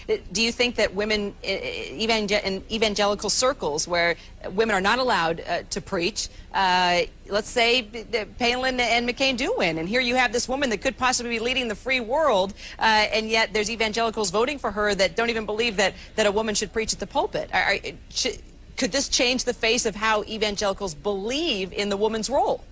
Do you think that women in evangelical circles where women are not allowed to preach, let's say Palin and McCain do win, and here you have this woman that could possibly be leading the free world, and yet there's evangelicals voting for her that don't even believe that a woman should preach at the pulpit. Could this change the face of how evangelicals believe in the woman's role?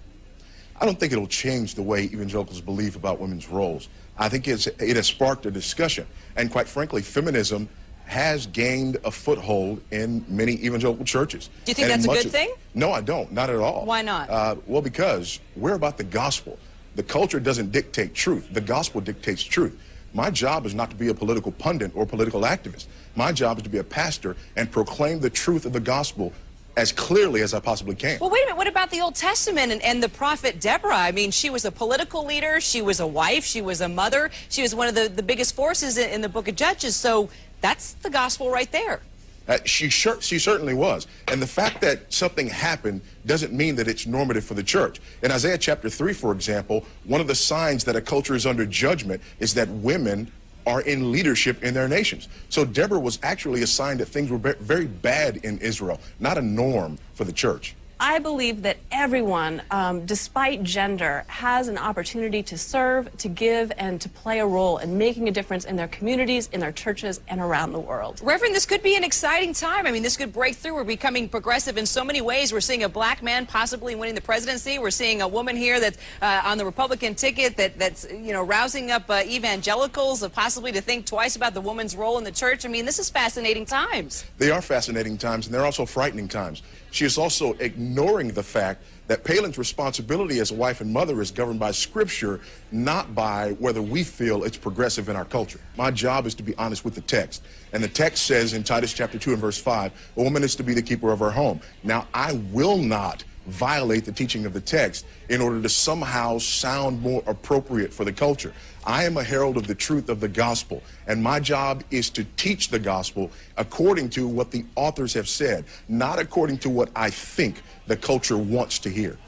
I don't think it'll change the way evangelicals believe about women's roles. I think it has sparked a discussion, and quite frankly, feminism has gained a foothold in many evangelical churches. Do you think that's a good thing? No, I don't. Not at all. Why not? Well, because we're about the gospel. The culture doesn't dictate truth. The gospel dictates truth. My job is not to be a political pundit or political activist. My job is to be a pastor and proclaim the truth of the gospel as clearly as I possibly can. Well, wait a minute. What about the Old Testament and the prophet Deborah? I mean, she was a political leader. She was a wife. She was a mother. She was one of the biggest forces in the book of Judges. So that's the gospel right there. She certainly was. And the fact that something happened doesn't mean that it's normative for the church. In Isaiah chapter 3, for example, one of the signs that a culture is under judgment is that women are in leadership in their nations. So Deborah was actually a sign that things were very bad in Israel, not a norm for the church. I believe that everyone, despite gender, has an opportunity to serve, to give, and to play a role in making a difference in their communities, in their churches, and around the world. Reverend, this could be an exciting time. I mean, this could break through. We're becoming progressive in so many ways. We're seeing a black man possibly winning the presidency. We're seeing a woman here that's on the Republican ticket that's rousing up evangelicals possibly to think twice about the woman's role in the church. I mean, this is fascinating times. They are fascinating times, and they're also frightening times. She is also ignoring the fact that Palin's responsibility as a wife and mother is governed by Scripture, not by whether we feel it's progressive in our culture. My job is to be honest with the text. And the text says in Titus chapter 2 and verse 5, a woman is to be the keeper of her home. Now, I will not violate the teaching of the text in order to somehow sound more appropriate for the culture. I am a herald of the truth of the gospel, and my job is to teach the gospel according to what the authors have said, not according to what I think the culture wants to hear.